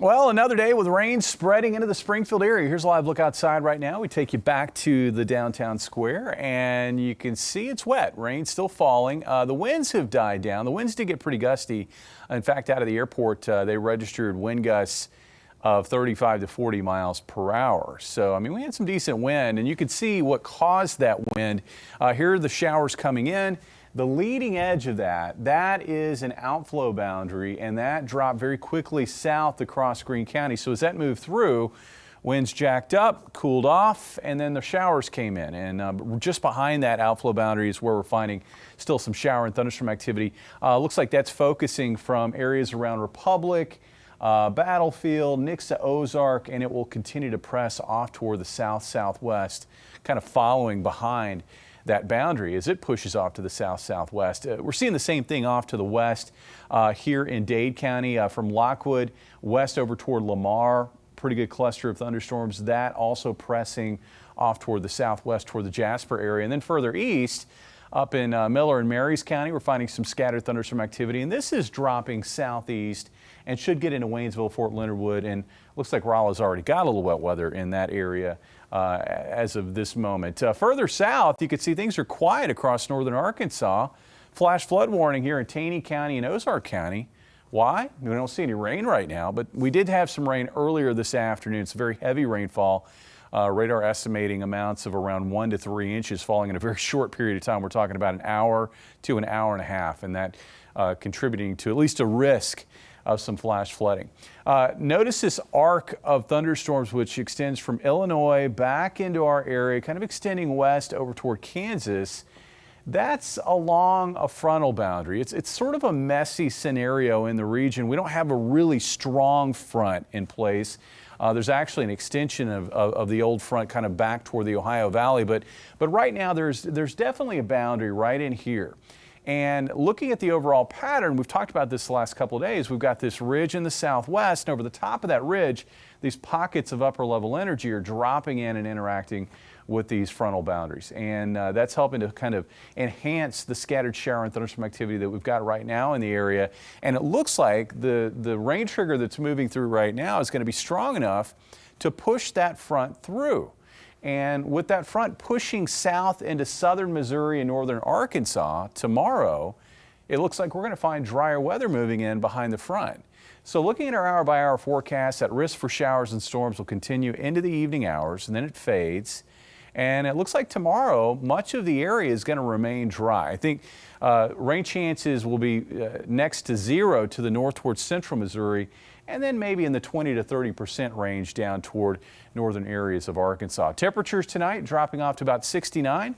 Well, another day with rain spreading into the Springfield area. Here's a live look outside right now. We take you back to the downtown square and you can see it's wet. Rain still falling. The winds have died down. The winds did get pretty gusty. In fact, out of the airport, they registered wind gusts of 35 to 40 miles per hour. So, I mean, we had some decent wind and you can see what caused that wind. Here are the showers coming in. The leading edge of that is an outflow boundary, and that dropped very quickly south across Greene County. So as that moved through, winds jacked up, cooled off, and then the showers came in. And just behind that outflow boundary is where we're finding still some shower and thunderstorm activity. Looks like that's focusing from areas around Republic, Battlefield, next to Ozark, and it will continue to press off toward the south-southwest, kind of following behind that boundary as it pushes off to the south-southwest. We're seeing the same thing off to the west here in Dade County from Lockwood west over toward Lamar. Pretty good cluster of thunderstorms. That also pressing off toward the southwest toward the Jasper area. And then further east up in Miller and Marys County, we're finding some scattered thunderstorm activity. And this is dropping southeast and should get into Waynesville, Fort Leonard Wood, and looks like Rolla's already got a little wet weather in that area as of this moment. Further south, you can see things are quiet across northern Arkansas. Flash flood warning here in Taney County and Ozark County. Why? We don't see any rain right now, but we did have some rain earlier this afternoon. It's very heavy rainfall. Radar estimating amounts of around 1 to 3 inches falling in a very short period of time. We're talking about an hour to an hour and a half, and that contributing to at least a risk of some flash flooding. Notice this arc of thunderstorms which extends from Illinois back into our area, kind of extending west over toward Kansas. That's along a frontal boundary. It's sort of a messy scenario in the region. We don't have a really strong front in place. There's actually an extension of the old front kind of back toward the Ohio Valley, but right now there's definitely a boundary right in here. And looking at the overall pattern, we've talked about this the last couple of days. We've got this ridge in the southwest, and over the top of that ridge, these pockets of upper level energy are dropping in and interacting with these frontal boundaries. And that's helping to kind of enhance the scattered shower and thunderstorm activity that we've got right now in the area. And it looks like the rain trigger that's moving through right now is going to be strong enough to push that front through. And with that front pushing south into southern Missouri and northern Arkansas tomorrow, it looks like we're going to find drier weather moving in behind the front. So looking at our hour-by-hour forecast, that risk for showers and storms will continue into the evening hours, and then it fades. And it looks like tomorrow, much of the area is going to remain dry. I think rain chances will be next to zero to the north towards central Missouri, and then maybe in the 20 to 30% range down toward northern areas of Arkansas. Temperatures tonight dropping off to about 69.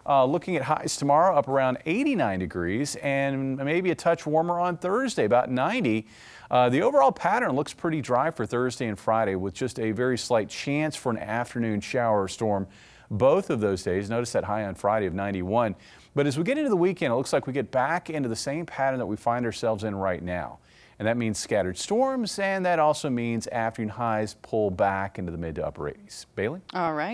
Looking at highs tomorrow up around 89 degrees and maybe a touch warmer on Thursday, about 90. The overall pattern looks pretty dry for Thursday and Friday with just a very slight chance for an afternoon shower or storm both of those days. Notice that high on Friday of 91. But as we get into the weekend, it looks like we get back into the same pattern that we find ourselves in right now. And that means scattered storms, and that also means afternoon highs pull back into the mid to upper 80s. Bailey? All right.